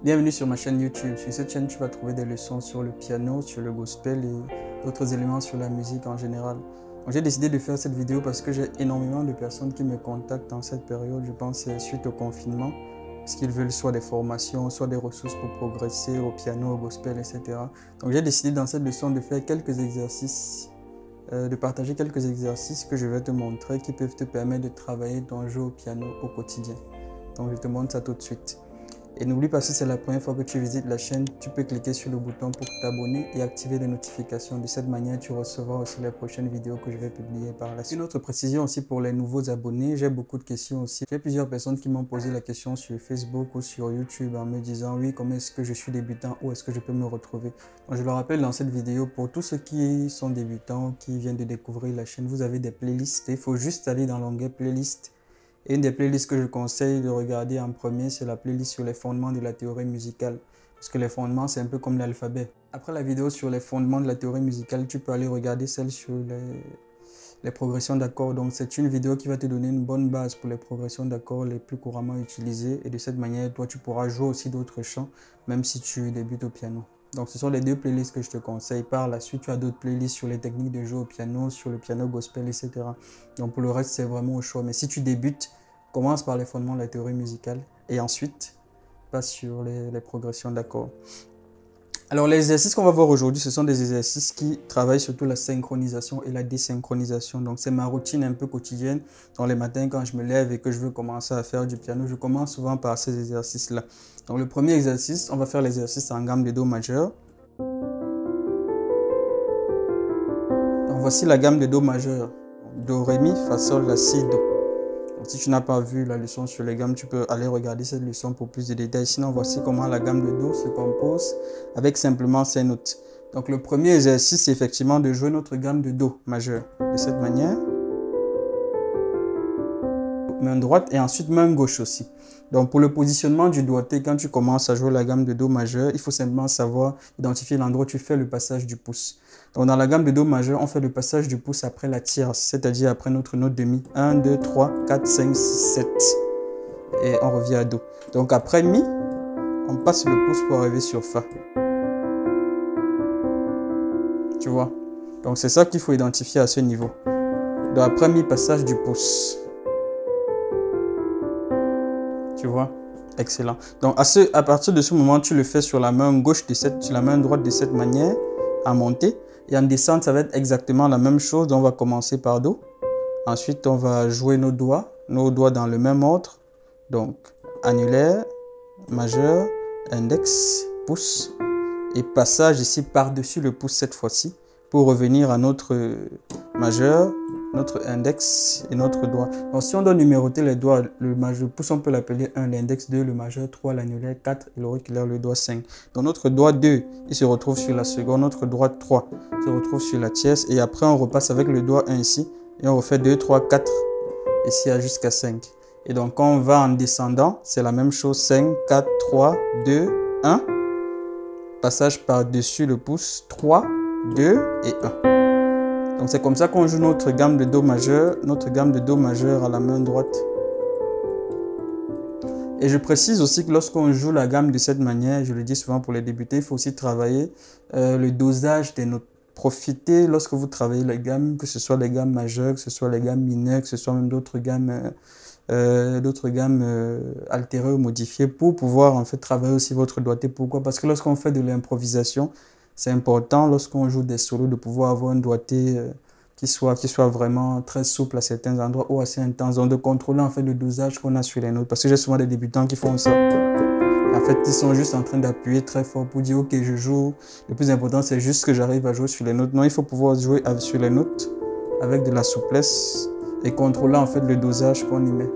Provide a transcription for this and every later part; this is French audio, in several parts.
Bienvenue sur ma chaîne YouTube. Sur cette chaîne, tu vas trouver des leçons sur le piano, sur le gospel et d'autres éléments sur la musique en général. J'ai décidé de faire cette vidéo parce que j'ai énormément de personnes qui me contactent en cette période. Je pense suite au confinement, parce qu'ils veulent soit des formations, soit des ressources pour progresser au piano, au gospel, etc. Donc j'ai décidé dans cette leçon de faire quelques exercices, de partager quelques exercices que je vais te montrer qui peuvent te permettre de travailler ton jeu au piano au quotidien. Donc je te montre ça tout de suite. Et n'oublie pas, si c'est la première fois que tu visites la chaîne, tu peux cliquer sur le bouton pour t'abonner et activer les notifications. De cette manière, tu recevras aussi les prochaines vidéos que je vais publier par la suite. Une autre précision aussi pour les nouveaux abonnés, j'ai beaucoup de questions aussi. J'ai plusieurs personnes qui m'ont posé la question sur Facebook ou sur YouTube en me disant oui, comment est-ce que je suis débutant, où est-ce que je peux me retrouver. Donc, je le rappelle dans cette vidéo, pour tous ceux qui sont débutants, qui viennent de découvrir la chaîne, vous avez des playlists. Il faut juste aller dans l'onglet playlist. Et une des playlists que je conseille de regarder en premier, c'est la playlist sur les fondements de la théorie musicale. Parce que les fondements, c'est un peu comme l'alphabet. Après la vidéo sur les fondements de la théorie musicale, tu peux aller regarder celle sur les progressions d'accords. Donc c'est une vidéo qui va te donner une bonne base pour les progressions d'accords les plus couramment utilisées. Et de cette manière, toi, tu pourras jouer aussi d'autres chants, même si tu débutes au piano. Donc ce sont les deux playlists que je te conseille. Par la suite, tu as d'autres playlists sur les techniques de jeu au piano, sur le piano gospel, etc. Donc pour le reste, c'est vraiment au choix. Mais si tu débutes, commence par les fondements de la théorie musicale et ensuite passe sur les progressions d'accords. Alors les exercices qu'on va voir aujourd'hui, ce sont des exercices qui travaillent surtout la synchronisation et la désynchronisation. Donc c'est ma routine un peu quotidienne. Dans les matins, quand je me lève et que je veux commencer à faire du piano, je commence souvent par ces exercices-là. Donc le premier exercice, on va faire l'exercice en gamme de Do majeur. Donc voici la gamme de Do majeur. Do, Ré, Mi, Fa, Sol, La, Si, Do. Donc, si tu n'as pas vu la leçon sur les gammes, tu peux aller regarder cette leçon pour plus de détails. Sinon, voici comment la gamme de Do se compose avec simplement ces notes. Donc le premier exercice, c'est effectivement de jouer notre gamme de Do majeur de cette manière. Main droite et ensuite main gauche aussi. Donc pour le positionnement du doigté, quand tu commences à jouer la gamme de Do majeur, il faut simplement savoir identifier l'endroit où tu fais le passage du pouce. Donc dans la gamme de Do majeur, on fait le passage du pouce après la tierce, c'est-à-dire après notre note de Mi. 1, 2, 3, 4, 5, 6, 7. Et on revient à Do. Donc après Mi, on passe le pouce pour arriver sur Fa. Tu vois? Donc c'est ça qu'il faut identifier à ce niveau. Donc après Mi, passage du pouce. Tu vois? Excellent. Donc à partir de ce moment, tu le fais sur la main gauche, sur la main droite de cette manière, à monter. Et en descente, ça va être exactement la même chose. Donc on va commencer par Do. Ensuite, on va jouer nos doigts dans le même ordre. Donc annulaire, majeur, index, pouce. Et passage ici par-dessus le pouce cette fois-ci, pour revenir à notre majeur, notre index et notre doigt. Donc si on doit numéroter les doigts, le pouce on peut l'appeler 1, l'index 2, le majeur 3, l'annulaire 4 et l'auriculaire le doigt 5. Donc notre doigt 2, il se retrouve sur la seconde, notre doigt 3 se retrouve sur la tierce et après on repasse avec le doigt 1 ici et on refait 2, 3, 4 ici jusqu'à 5. Et donc quand on va en descendant, c'est la même chose, 5, 4, 3, 2, 1. Passage par-dessus le pouce, 3, 2 et 1. Donc c'est comme ça qu'on joue notre gamme de Do majeur, à la main droite. Et je précise aussi que lorsqu'on joue la gamme de cette manière, je le dis souvent pour les débuter, il faut aussi travailler le dosage des notes. Profitez lorsque vous travaillez les gammes, que ce soit les gammes majeures, que ce soit les gammes mineures, que ce soit même d'autres gammes altérées ou modifiées pour pouvoir en fait travailler aussi votre doigté. Pourquoi? Parce que lorsqu'on fait de l'improvisation, c'est important lorsqu'on joue des solos de pouvoir avoir un doigté qui soit vraiment très souple à certains endroits ou assez intense. Donc de contrôler en fait le dosage qu'on a sur les notes. Parce que j'ai souvent des débutants qui font ça. En fait, ils sont juste en train d'appuyer très fort pour dire ok, je joue. Le plus important, c'est juste que j'arrive à jouer sur les notes. Non, il faut pouvoir jouer sur les notes avec de la souplesse et contrôler en fait le dosage qu'on y met.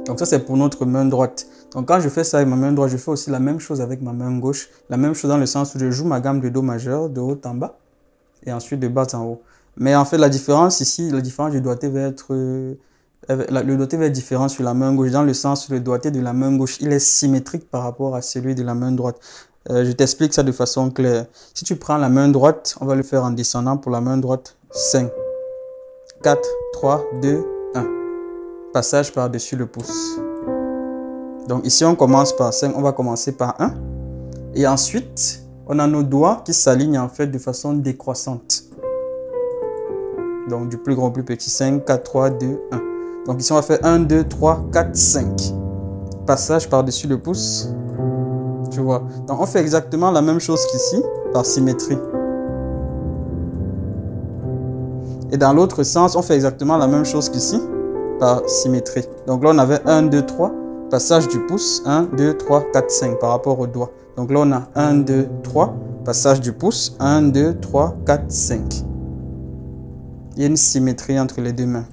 Donc ça, c'est pour notre main droite. Donc quand je fais ça avec ma main droite, je fais aussi la même chose avec ma main gauche. La même chose dans le sens où je joue ma gamme de Do majeur de haut en bas et ensuite de bas en haut. Mais en fait, la différence ici, la différence du doigté va être... le doigté va être différent sur la main gauche dans le sens où le doigté de la main gauche, il est symétrique par rapport à celui de la main droite. Je t'explique ça de façon claire. Si tu prends la main droite, on va le faire en descendant pour la main droite. 5, 4, 3, 2, 1. Passage par-dessus le pouce. Donc ici, on commence par 5, on va commencer par 1. Et ensuite, on a nos doigts qui s'alignent en fait de façon décroissante. Donc du plus grand au plus petit, 5, 4, 3, 2, 1. Donc ici, on va faire 1, 2, 3, 4, 5. Passage par-dessus le pouce. Tu vois. Donc on fait exactement la même chose qu'ici, par symétrie. Et dans l'autre sens, on fait exactement la même chose qu'ici, par symétrie. Donc là, on avait 1, 2, 3, passage du pouce, 1, 2, 3, 4, 5 par rapport au doigt. Donc là, on a 1, 2, 3, passage du pouce, 1, 2, 3, 4, 5. Il y a une symétrie entre les deux mains.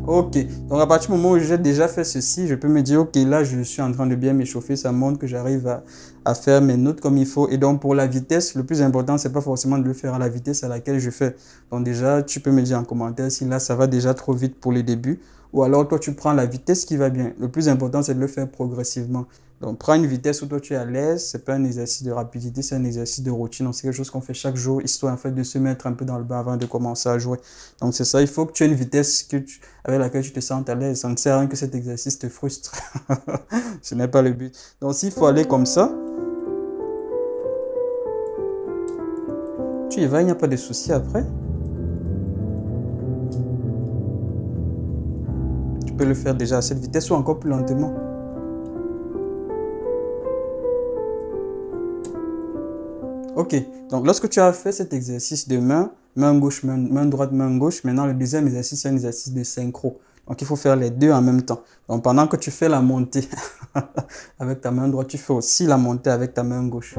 Ok, donc à partir du moment où j'ai déjà fait ceci, je peux me dire, ok, là je suis en train de bien m'échauffer, ça montre que j'arrive à faire mes notes comme il faut. Et donc pour la vitesse, le plus important, c'est pas forcément de le faire à la vitesse à laquelle je fais. Donc déjà, tu peux me dire en commentaire si là ça va déjà trop vite pour les débuts, ou alors toi tu prends la vitesse qui va bien. Le plus important, c'est de le faire progressivement. Donc prends une vitesse où toi tu es à l'aise, c'est pas un exercice de rapidité, c'est un exercice de routine. C'est quelque chose qu'on fait chaque jour, histoire en fait de se mettre un peu dans le bain avant de commencer à jouer. Donc c'est ça, il faut que tu aies une vitesse avec laquelle tu te sens à l'aise. Ça ne sert à rien que cet exercice te frustre. Ce n'est pas le but. Donc s'il faut aller comme ça, tu y vas, il n'y a pas de souci après. Tu peux le faire déjà à cette vitesse ou encore plus lentement. Ok, donc lorsque tu as fait cet exercice de main gauche, main droite, main gauche, maintenant le deuxième exercice, c'est un exercice de synchro. Donc il faut faire les deux en même temps. Donc pendant que tu fais la montée avec ta main droite, tu fais aussi la montée avec ta main gauche.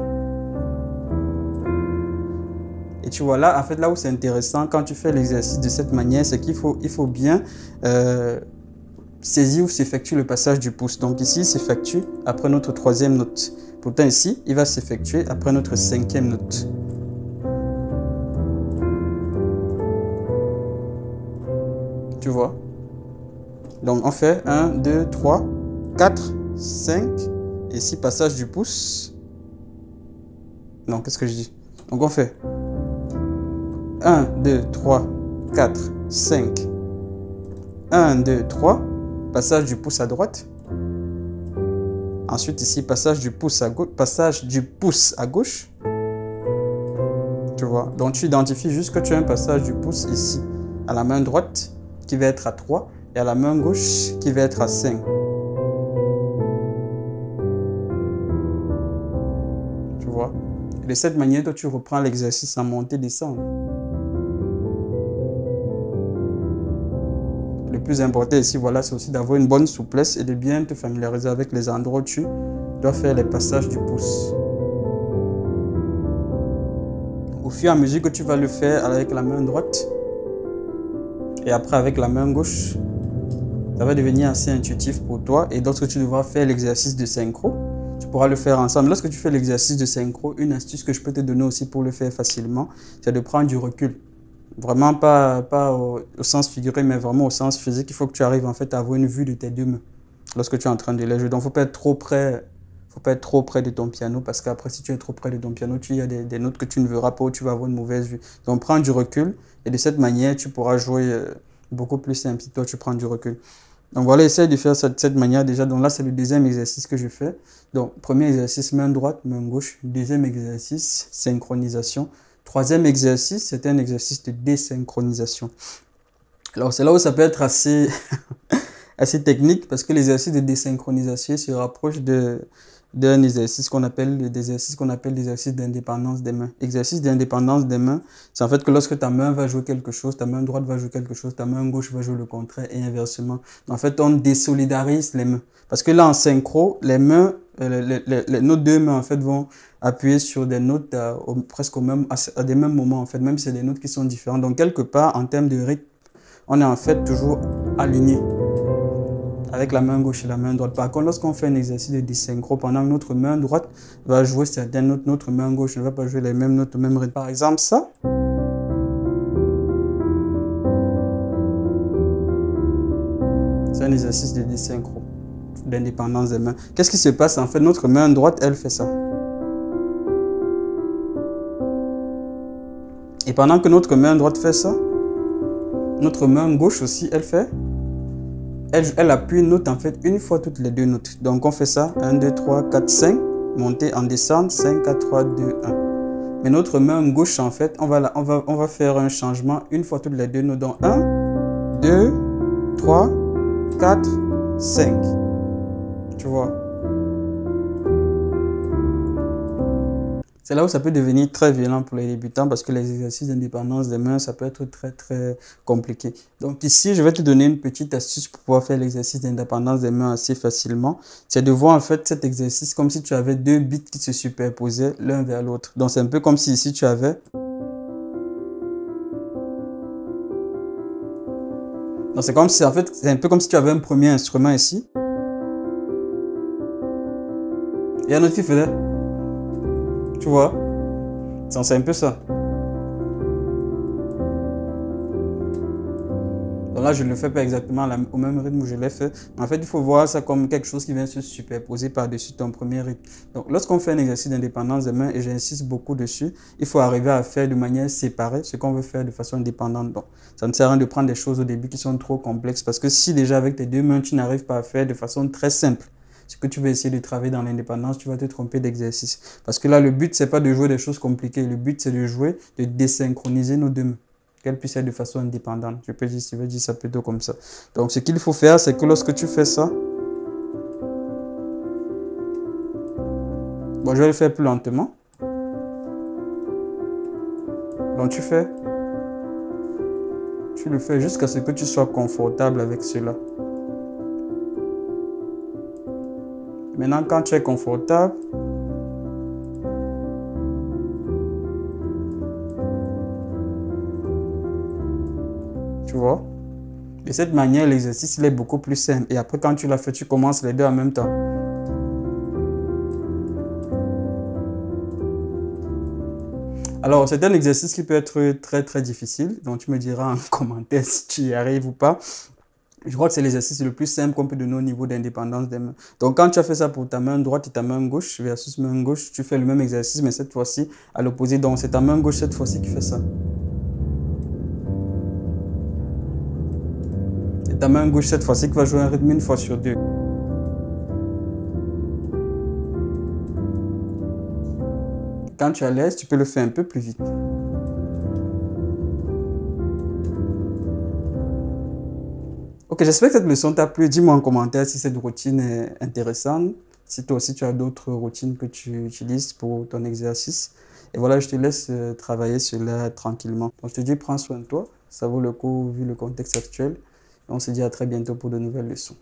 Et tu vois là, en fait, là où c'est intéressant, quand tu fais l'exercice de cette manière, c'est qu'il faut bien saisir où s'effectue le passage du pouce. Donc ici, il s'effectue après notre troisième note. Pourtant ici, il va s'effectuer après notre cinquième note. Tu vois? Donc on fait 1, 2, 3, 4, 5. Et ici, passage du pouce. Non, qu'est-ce que je dis? Donc on fait 1, 2, 3, 4, 5. 1, 2, 3. Passage du pouce à droite. Ensuite ici, passage du pouce à gauche. Tu vois? Donc tu identifies juste que tu as un passage du pouce ici, à la main droite, qui va être à 3, et à la main gauche, qui va être à 5. Tu vois? Et de cette manière, toi, tu reprends l'exercice en montée-descente. Le plus important ici, voilà, c'est aussi d'avoir une bonne souplesse et de bien te familiariser avec les endroits où tu dois faire les passages du pouce. Au fur et à mesure que tu vas le faire avec la main droite et après avec la main gauche, ça va devenir assez intuitif pour toi. Et lorsque tu devras faire l'exercice de synchro, tu pourras le faire ensemble. Lorsque tu fais l'exercice de synchro, une astuce que je peux te donner aussi pour le faire facilement, c'est de prendre du recul. Vraiment pas au sens figuré, mais vraiment au sens physique. Il faut que tu arrives en fait à avoir une vue de tes deux mains lorsque tu es en train de les jouer. Donc, il ne faut pas être trop près. Faut pas être trop près de ton piano parce qu'après, si tu es trop près de ton piano, il y a des notes que tu ne verras pas ou tu vas avoir une mauvaise vue. Donc, prends du recul et de cette manière, tu pourras jouer beaucoup plus simple si toi, tu prends du recul. Donc, voilà, essaye de faire ça de cette manière déjà. Donc, là, c'est le deuxième exercice que je fais. Donc, premier exercice, main droite, main gauche. Deuxième exercice, synchronisation. Troisième exercice, c'est un exercice de désynchronisation. Alors, c'est là où ça peut être assez, assez technique parce que l'exercice de désynchronisation se rapproche d'un exercice qu'on appelle l'exercice d'indépendance des mains. Exercice d'indépendance des mains, c'est en fait que lorsque ta main va jouer quelque chose, ta main droite va jouer quelque chose, ta main gauche va jouer le contraire et inversement. En fait, on désolidarise les mains. Parce que là, en synchro, les mains, nos deux mains en fait vont appuyer sur des notes presque à des mêmes moments en fait, même si c'est des notes qui sont différentes. Donc quelque part, en termes de rythme, on est en fait toujours aligné avec la main gauche et la main droite. Par contre, lorsqu'on fait un exercice de désynchro, pendant que notre main droite va jouer certaines notes, notre main gauche ne va pas jouer les mêmes notes au même rythme. Par exemple, ça. C'est un exercice de désynchro, d'indépendance des mains. Qu'est-ce qui se passe? En fait, notre main droite, elle fait ça. Et pendant que notre main droite fait ça, notre main gauche aussi, elle fait. Elle appuie une note en fait une fois toutes les deux notes. Donc on fait ça. 1, 2, 3, 4, 5. Monter en descente. 5, 4, 3, 2, 1. Mais notre main gauche en fait, on va faire un changement une fois toutes les deux notes. Donc 1, 2, 3, 4, 5. Tu vois. C'est là où ça peut devenir très violent pour les débutants parce que les exercices d'indépendance des mains, ça peut être très très compliqué. Donc ici, je vais te donner une petite astuce pour pouvoir faire l'exercice d'indépendance des mains assez facilement. C'est de voir en fait cet exercice comme si tu avais deux bits qui se superposaient l'un vers l'autre. Donc c'est un peu comme si ici tu avais... Donc c'est comme si en fait, c'est un peu comme si tu avais un premier instrument ici. Et un autre qui faisait... Tu vois? C'est un peu ça. Donc là, je ne le fais pas exactement au même rythme où je l'ai fait. Mais en fait, il faut voir ça comme quelque chose qui vient se superposer par-dessus ton premier rythme. Donc, lorsqu'on fait un exercice d'indépendance des mains, et j'insiste beaucoup dessus, il faut arriver à faire de manière séparée ce qu'on veut faire de façon indépendante. Donc, ça ne sert à rien de prendre des choses au début qui sont trop complexes parce que si déjà avec tes deux mains, tu n'arrives pas à faire de façon très simple ce que tu veux essayer de travailler dans l'indépendance, tu vas te tromper d'exercice. Parce que là, le but, c'est pas de jouer des choses compliquées. Le but, c'est de jouer, de désynchroniser nos deux mains. Qu'elles puissent être de façon indépendante. Je vais dire ça plutôt comme ça. Donc, ce qu'il faut faire, c'est que lorsque tu fais ça, bon, je vais le faire plus lentement. Donc, tu le fais jusqu'à ce que tu sois confortable avec cela. Maintenant, quand tu es confortable, tu vois, de cette manière, l'exercice il est beaucoup plus simple. Et après, quand tu l'as fait, tu commences les deux en même temps. Alors, c'est un exercice qui peut être très, très difficile. Donc, tu me diras en commentaire si tu y arrives ou pas. Je crois que c'est l'exercice le plus simple qu'on peut donner au niveau d'indépendance des mains. Donc, quand tu as fait ça pour ta main droite et ta main gauche versus main gauche, tu fais le même exercice, mais cette fois-ci à l'opposé. Donc, c'est ta main gauche cette fois-ci qui fait ça. Et ta main gauche cette fois-ci qui va jouer un rythme une fois sur deux. Quand tu es à l'aise, tu peux le faire un peu plus vite. Ok, j'espère que cette leçon t'a plu. Dis-moi en commentaire si cette routine est intéressante. Si toi aussi tu as d'autres routines que tu utilises pour ton exercice. Et voilà, je te laisse travailler cela tranquillement. Donc je te dis, prends soin de toi. Ça vaut le coup vu le contexte actuel. Et on se dit à très bientôt pour de nouvelles leçons.